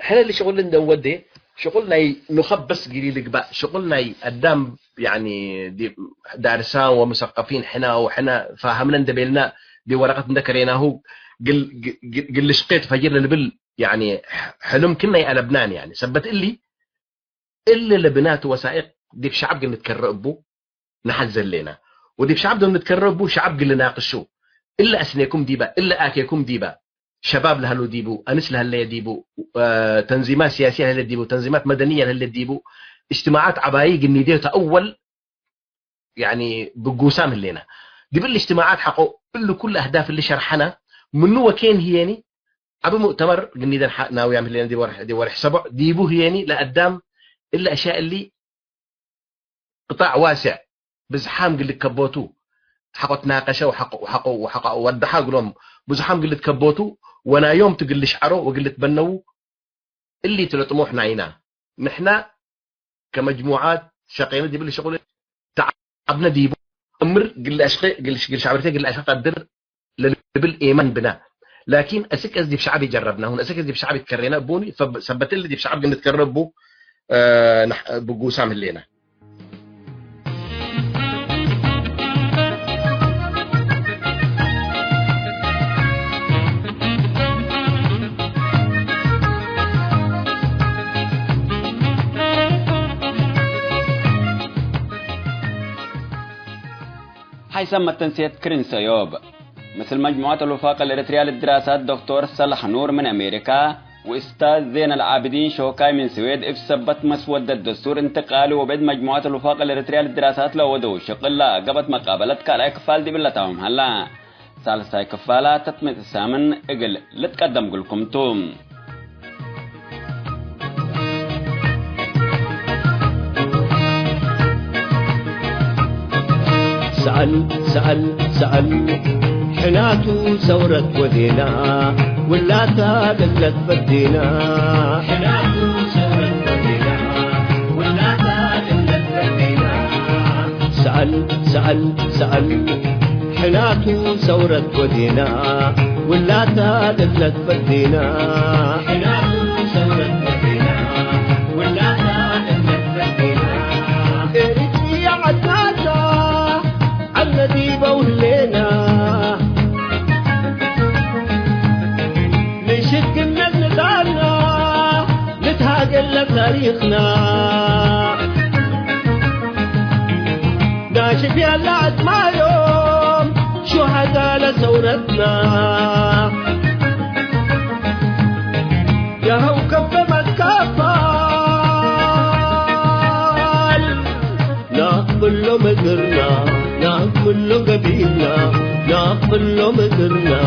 احنا اللي شغلنا نودي شغلنا نخب بس قليل بقى شغلنا قدام يعني دي دارسان ومثقفين حنا وحنا فهمنا ندبلنا دي ورقه ذكريناه قل شقيت فجرنا اللي يعني حلم كنا يقلبنان يعني سبت اللي لبنات وثائق دي بشعب قل نتكربوا نحزن لنا ودي بشعب دون نتكربوا شعب قل ناقشوا الا اسنيكم ديبا الا اكيكم ديبا شباب لهلو ديبو انس لهلا يديبو تنظيمات سياسيه لهلا ديبو تنظيمات مدنيه لهلا ديبو اجتماعات عبايق النديته اول يعني بقوسام لنا دي بالاجتماعات حقو كل اهداف اللي شرحنا منو وكين هيني ابو مؤتمر قلني ناوي يعمل لنا دي ورح سبع ديبو هيني لقدام الا اشياء اللي قطاع واسع بزحام قل كبوتو حقو تناقشوا وحقوا ودحا قلهم بزحام قل كبوتو وانا يوم تقل شعروا وقل تبنوا اللي طموحنا عينا نحنا كمجموعات شقينا دي بالشغل تعبنا ديبو امر قل اشقي قل شعبرتي قل اشقي قدر بالايمان بنا لكن اسك ازدي بشعبي جربنا هون اسك ازدي بشعبي تكرينا بوني فثبت لي دي بشعب قلنا تكربوا بقوسام لينا حيثما تنسيت كرينس أيوب مثل مجموعة الوفاق الإريترية للدراسات دكتور صالح نور من أمريكا وأستاذ زين العابدين شوكاي من السويد اثبت مسودة الدستور انتقاله وبعد مجموعة الوفاق الإريترية للدراسات لودو شقلا قبت مقابلة كالاي كفال دي بالله هلا ثالثة كفالة تتمت السامن اقل لتقدم قلكم توم سأل حناتو ثورة ودينا ولا تقلت بدينا حناتو ثورة ودينا ولا تقلت بدينا سأل حناتو ثورة ودينا ولا تقلت بدينا حناتو ثورة ودينا ولا تقلت بدينا اريتريا عدناتا الذي بولينا نشد نزلنا نتهاجل لتاريخنا ناشف يلا عدما يوم شهداء لثورتنا يا هو كف ما تكفل نقبل له مدرنا نقبل له قبيلنا نقبل له مدرنا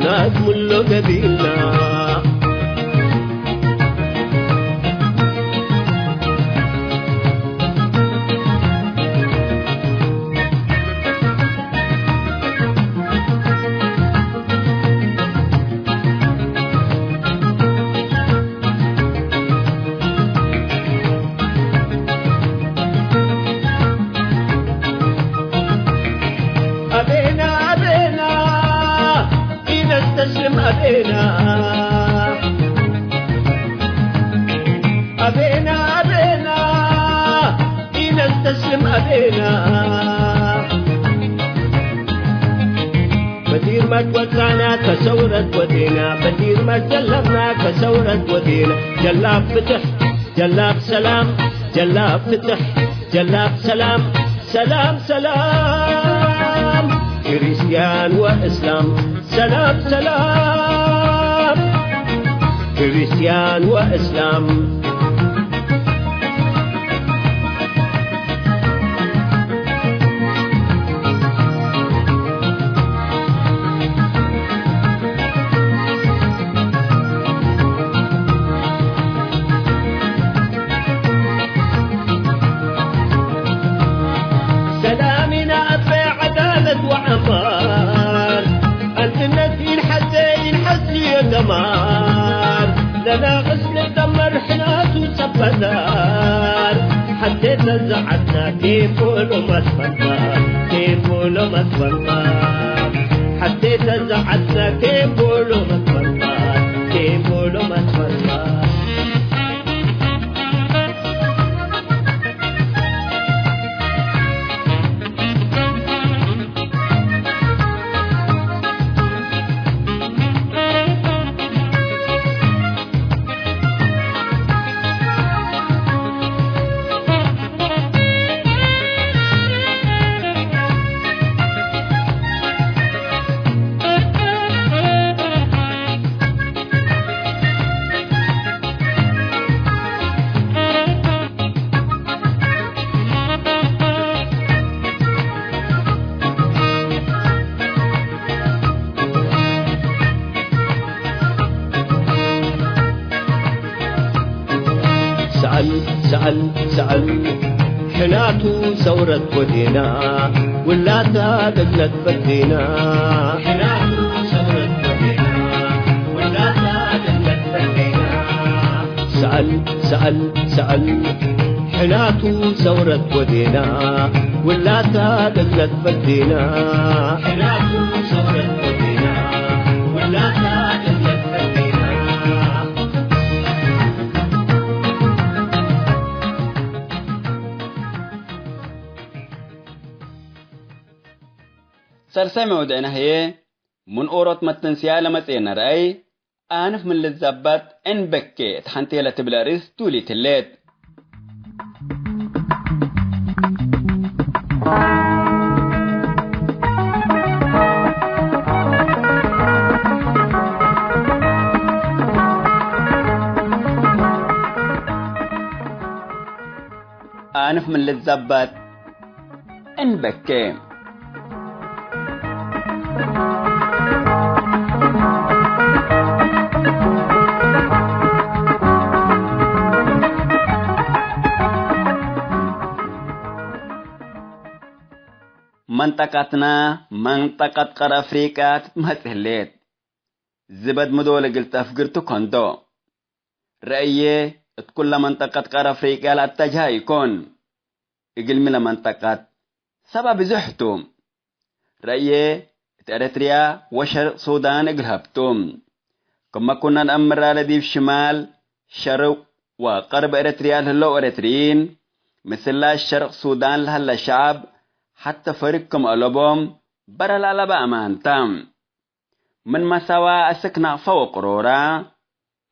نكمل له قبيلنا أبينا إن استسلم أبينا بدير ما توزعنا كثورة ودينا بدير ما جلبنا كثورة ودينا جلاب فتح جلاب سلام جلاب فتح جلاب سلام سلام سلام كريستيان وإسلام سلام سلام كريستيان وإسلام سلامنا أبي عدالة وعمار أنت الحزين حزي دمار لنا غسل دمر حنات وسبنار حتى تزعتنا كيف ولو ما تفنار كيف ولو ما تفنار حتى تزعتنا كيف ولو ما تفنار كيف ولو ما تفنار سأل حناتو ثورة ودينا ولا تادقلت بدينا حناتو ثورة ودينا ولا تادقلت بدينا سأل حناتو ثورة ودينا ولا تادقلت بدينا حناتو ثورة ودينا ولا تادقلت بدينا سرسمي ودعنا هي من أورط متنسيا لما تينا رأي آنف من للزبات إن بكي تحنتي لتبلاريس تولي تلات آنف من للزبات إن بكي منطقتنا منطقة قرى أفريقيا تتمثلت زبد مدولة قلت أفقرتو كوندو رأيي كل منطقة قرى أفريقيا لا تجاه يكون إقل من منطقة سبب زحتم رأيي إريتريا وشرق سودان إقلهبتم كما كنا نأمر على ديف شمال شرق وقرب إريتريا لهلو إريتريين مثل الشرق سودان لهلا شعب حتى فريقكم ألبوم برا الألبا أمان تام من مساوى أسكنا فوق رورا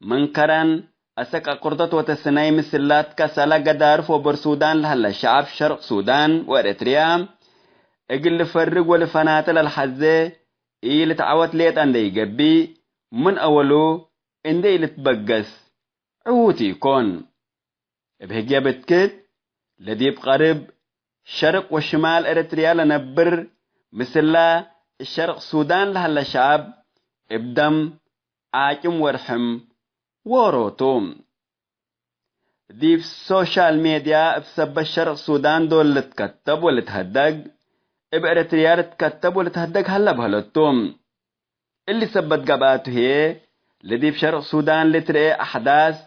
من كرن أسك قردة وتسناي مثلات كسلا قدار فوبر سودان لهلا شعب شرق سودان وإريتريا اقل فرق ولفنات للحزة إيه تعوت ليت عندي يقبي من أولو إندي لتبقس عوتي يكون بهجيا بتكت لديب قرب شرق وشمال إريتريا لنبر مثل الشرق السودان لها الشعب ابدم عاكم ورحم وروتوم دي في السوشيال ميديا بسبب الشرق السودان دول اللي تكتب واللي تهدق بإريتريا تكتب واللي تهدق هلا بهلتوم اللي سبت قباته هي لدي في شرق السودان اللي ترى أحداث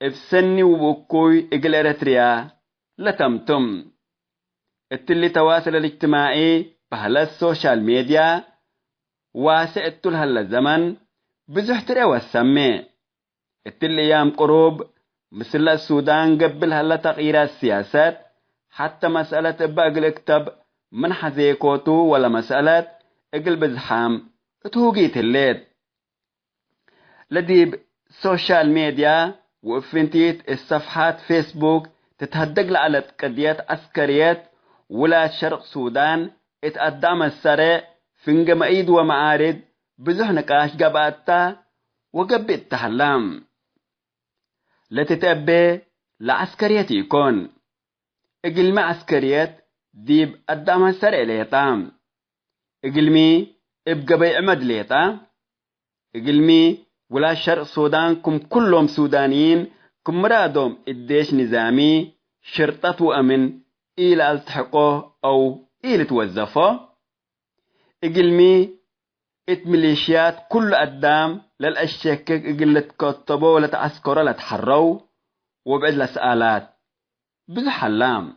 بسني وبكوي إقل إريتريا لتمتم التلي تواصل الاجتماعي بهلا السوشيال ميديا واسعت هلا الزمن بزحتري والسمي التلي ايام قروب مثل السودان قبل هلا تغيير السياسات حتى مسألة باقي الاكتب من حزيكوتو ولا مسألة اقل بزحام توقيت الليل لدي سوشيال ميديا وفنتيت الصفحات فيسبوك تتهدق على قضيات عسكريات ولا شرق سودان اتقدم السرع فنجم ايد ومعارض بزح نقاش قباتا وقب التحلام لتتأبي لعسكريات يكون اقلمي عسكريات ديب قدام السرع ليطام اقلمي ابقى عمد ليطام اقلمي ولا شرق سودان كم كلهم سودانيين كم مرادهم الديش نظامي شرطة وأمن إلى التحقوه أو إلى توظفه اقلمي ميليشيات كل قدام للأشكك اقل تكتبوا ولا تعسكروا ولا تحروا وبعد لسآلات بزحلام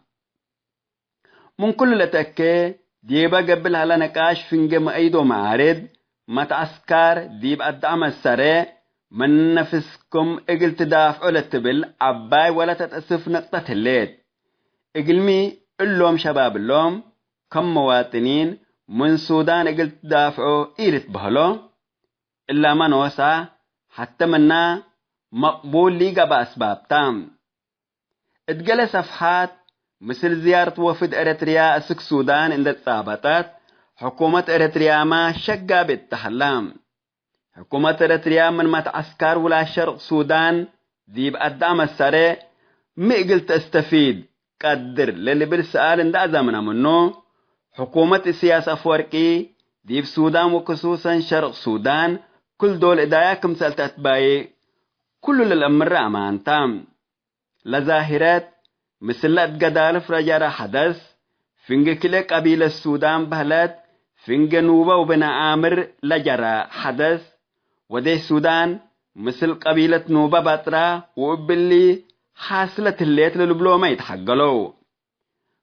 من كل لتكي ديبا قبل هلا نقاش فنجم ايدو معارض ما تعسكر ديب قدام السرع من نفسكم اقل تدافعوا للتبل عباي ولا تتأسف نقطة الليل اقلمي اللوم شباب اللوم كم مواطنين من سودان اقل تدافعوا إيرت بهلو إلا ما نوسع حتى منا مقبول ليقى بأسباب تام اتقل صفحات مثل زيارة وفد إريتريا أسك سودان عند الثابتات حكومة إريتريا ما شقا بالتحلام حكومة إريتريا من ما تعسكر ولا شرق سودان دي بقدام السرع مقل تستفيد قدر للي بالسؤال اندع زمنا منه حكومة السياسة أفوركي دي في سودان وخصوصا شرق سودان كل دول إداياكم سألت باي كل للأمر أمان تام لظاهرات مثل قدالف رجال حدث فنج كل قبيلة السودان بهلت فنج نوبة وبنا عامر لجرى حدث ودي السودان مثل قبيلة نوبة بطرة وقبلي حاصلة الليت للبلو ما يتحقلوا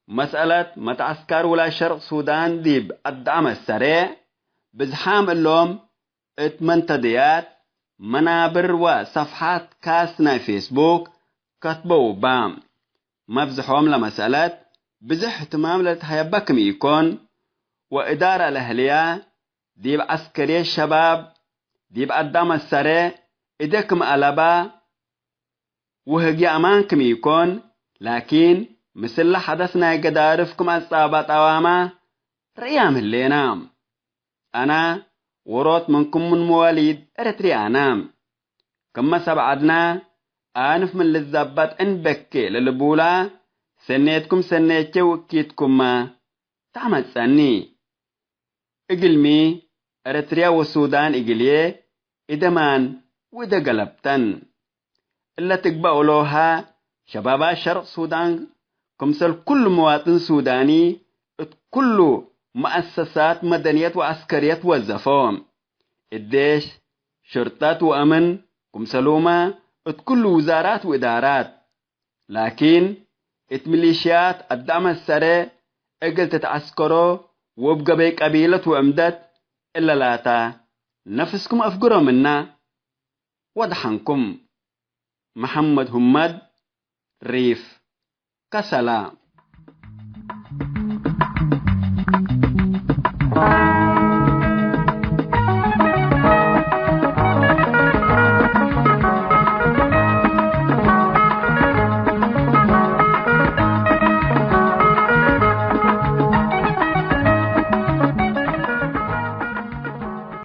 مسألة متعسكر ولا شرق سودان ديب الدعم السريع بزحام اللوم اتمنتديات منابر وصفحات كاسنا فيسبوك كتبوا بام مفزحهم لمسألة بزح اهتمام لتحيبكم يكون وإدارة الأهلية ديب عسكري الشباب ديب الدعم السريع إدكم ألبا وهجي أمانكم يكون لكن مثل حدثنا قدارفكم أصابت أواما ريام اللي نام أنا وروت منكم من مواليد إريتريا نام كما سبعدنا آنف من للزبط إن بكي للبولا سنيتكم سنيتك وكيتكم ما تعمد سني إقلمي إريتريا والسودان إقليه إدمان وإذا قلبتن إلا تقبأوا لوها شبابا شرق سودان كمثل كل مواطن سوداني كل مؤسسات مدنية وعسكرية وظفهم الديش شرطات وأمن كمثلوما كل وزارات وإدارات لكن ميليشيات الدعم السريع اقل تتعسكروا وابقى بي قبيلة وعمدت إلا لاتا نفسكم أفقروا منا وضحنكم محمد همد ريف كسلام